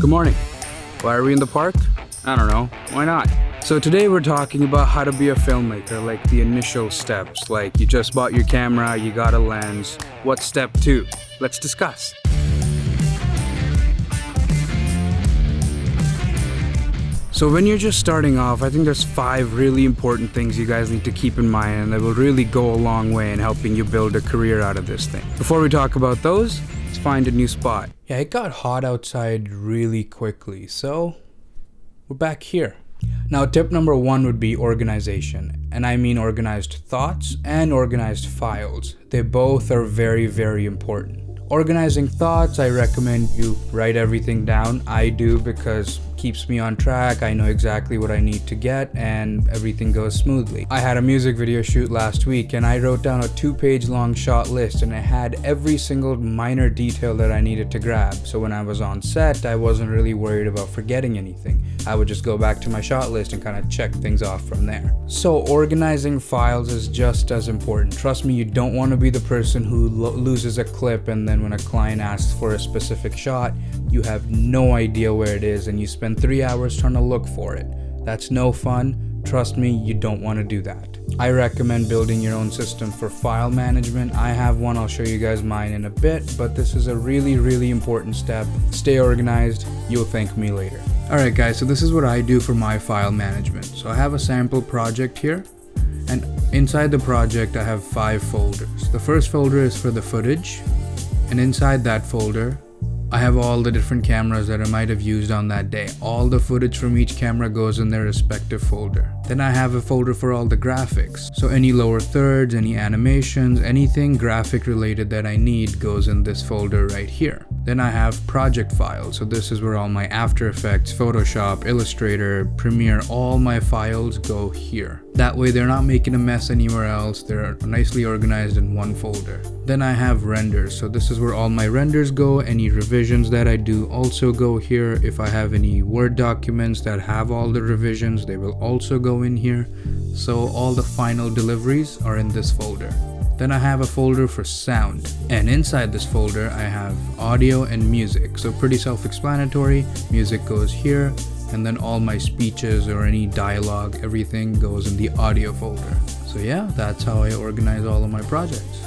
Good morning. Why are we in the park? I don't know. Why not? So today we're talking about how to be a filmmaker, like the initial steps. Like you just bought your camera, you got a lens. What's step 2? Let's discuss. So when you're just starting off, I think there's 5 really important things you guys need to keep in mind and that will really go a long way in helping you build a career out of this thing. Before we talk about those, let's find a new spot. Yeah, it got hot outside really quickly, so we're back here. Now, tip number 1 would be organization, and I mean organized thoughts and organized files. They both are very, very important. Organizing thoughts, I recommend you write everything down. I do because it keeps me on track. I know exactly what I need to get and everything goes smoothly. I had a music video shoot last week and I wrote down a 2-page long shot list and I had every single minor detail that I needed to grab. So when I was on set, I wasn't really worried about forgetting anything. I would just go back to my shot list and kind of check things off from there. So organizing files is just as important. Trust me, you don't want to be the person who loses a clip and then when a client asks for a specific shot, you have no idea where it is and you spend 3 hours trying to look for it. That's no fun. Trust me, you don't want to do that. I recommend building your own system for file management. I have one, I'll show you guys mine in a bit, but this is a really, really important step. Stay organized, you'll thank me later. Alright guys, so this is what I do for my file management. So I have a sample project here, and inside the project I have 5 folders. The first folder is for the footage, and inside that folder I have all the different cameras that I might have used on that day. All the footage from each camera goes in their respective folder. Then I have a folder for all the graphics. So any lower thirds, any animations, anything graphic related that I need goes in this folder right here. Then I have project files. So this is where all my After Effects, Photoshop, Illustrator, Premiere, all my files go here. That way they're not making a mess anywhere else. They're nicely organized in one folder. Then I have renders. So this is where all my renders go. Any revisions that I do also go here. If I have any Word documents that have all the revisions, they will also go in here. So all the final deliveries are in this folder. Then I have a folder for sound, and inside this folder I have audio and music. So pretty self-explanatory. Music goes here, and then all my speeches or any dialogue, everything goes in the audio folder. So yeah, that's how I organize all of my projects.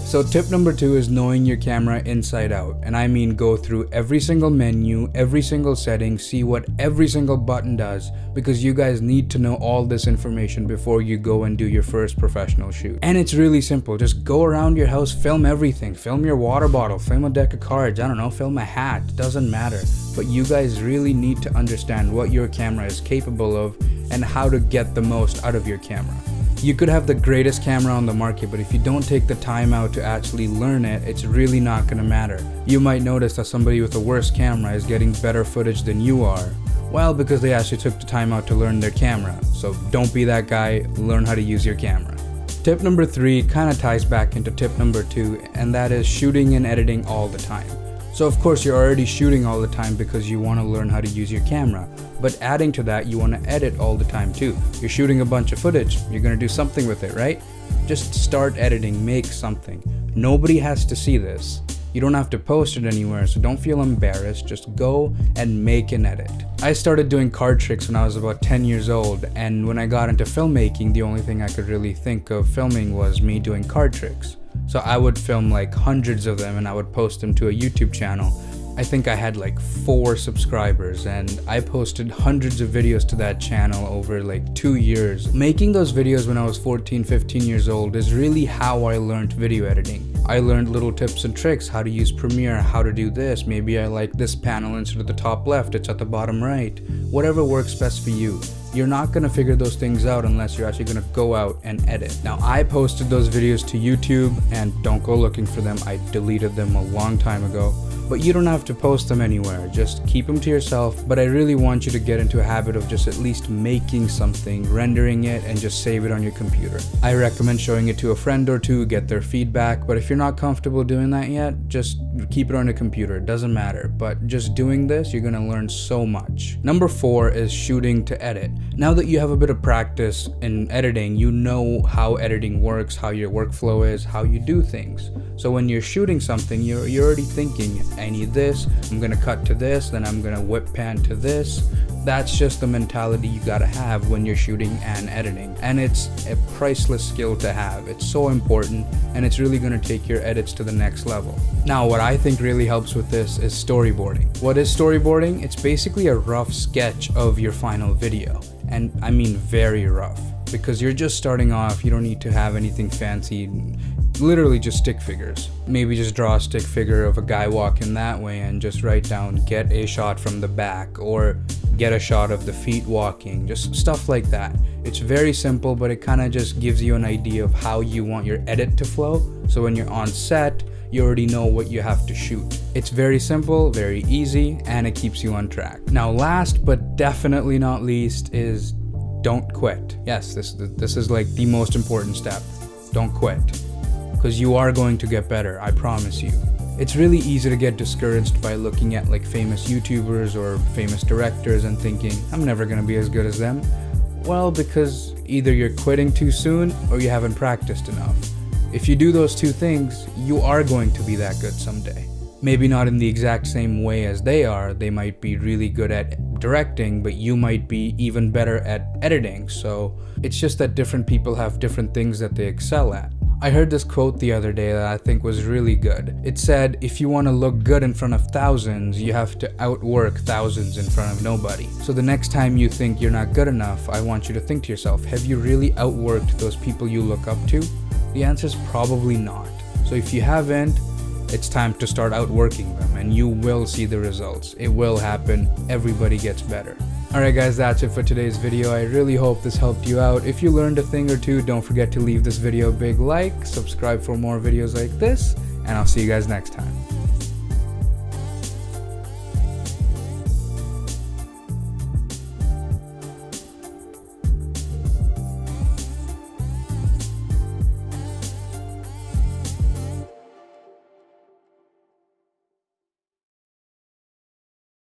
So tip number 2 is knowing your camera inside out. And I mean go through every single menu, every single setting, see what every single button does, because you guys need to know all this information before you go and do your first professional shoot. And it's really simple. Just go around your house, film everything. Film your water bottle, film a deck of cards, I don't know, film a hat, doesn't matter. But you guys really need to understand what your camera is capable of and how to get the most out of your camera. You could have the greatest camera on the market, but if you don't take the time out to actually learn it, it's really not going to matter. You might notice that somebody with a worse camera is getting better footage than you are. Well, because they actually took the time out to learn their camera. So don't be that guy, learn how to use your camera. Tip number 3 kind of ties back into tip number 2, and that is shooting and editing all the time. So of course you're already shooting all the time because you want to learn how to use your camera. But adding to that, you want to edit all the time too. You're shooting a bunch of footage, you're going to do something with it, right? Just start editing, make something. Nobody has to see this. You don't have to post it anywhere, so don't feel embarrassed. Just go and make an edit. I started doing card tricks when I was about 10 years old, and when I got into filmmaking, the only thing I could really think of filming was me doing card tricks. So I would film like hundreds of them and I would post them to a YouTube channel. I think I had like 4 subscribers and I posted hundreds of videos to that channel over like 2 years. Making those videos when I was 14, 15 years old is really how I learned video editing. I learned little tips and tricks, how to use Premiere, how to do this. Maybe I like this panel instead of the top left, it's at the bottom right. Whatever works best for you. You're not going to figure those things out unless you're actually going to go out and edit. Now, I posted those videos to YouTube, and don't go looking for them. I deleted them a long time ago. But you don't have to post them anywhere. Just keep them to yourself. But I really want you to get into a habit of just at least making something, rendering it, and just save it on your computer. I recommend showing it to a friend or two, get their feedback. But if you're not comfortable doing that yet, just keep it on your computer. It doesn't matter. But just doing this, you're going to learn so much. Number 4 is shooting to edit. Now that you have a bit of practice in editing, you know how editing works, how your workflow is, how you do things. So when you're shooting something, you're already thinking, I need this, I'm gonna cut to this, then I'm gonna whip pan to this. That's just the mentality you gotta have when you're shooting and editing. And it's a priceless skill to have. It's so important, and it's really gonna take your edits to the next level. Now, what I think really helps with this is storyboarding. What is storyboarding? It's basically a rough sketch of your final video. And I mean very rough, because you're just starting off, you don't need to have anything fancy. Literally just stick figures. Maybe just draw a stick figure of a guy walking that way and just write down, get a shot from the back, or get a shot of the feet walking, just stuff like that. It's very simple, but it kind of just gives you an idea of how you want your edit to flow. So when you're on set, you already know what you have to shoot. It's very simple, very easy, and it keeps you on track. Now, last but definitely not least is don't quit. Yes, this is like the most important step. Don't quit. Because you are going to get better, I promise you. It's really easy to get discouraged by looking at like famous YouTubers or famous directors and thinking, I'm never gonna be as good as them. Well, because either you're quitting too soon or you haven't practiced enough. If you do those two things, you are going to be that good someday. Maybe not in the exact same way as they are. They might be really good at directing, but you might be even better at editing. So it's just that different people have different things that they excel at. I heard this quote the other day that I think was really good. It said, if you want to look good in front of thousands, you have to outwork thousands in front of nobody. So the next time you think you're not good enough, I want you to think to yourself, have you really outworked those people you look up to? The answer is probably not. So if you haven't, it's time to start outworking them, and you will see the results. It will happen. Everybody gets better. Alright guys, that's it for today's video. I really hope this helped you out. If you learned a thing or two, don't forget to leave this video a big like, subscribe for more videos like this, and I'll see you guys next time.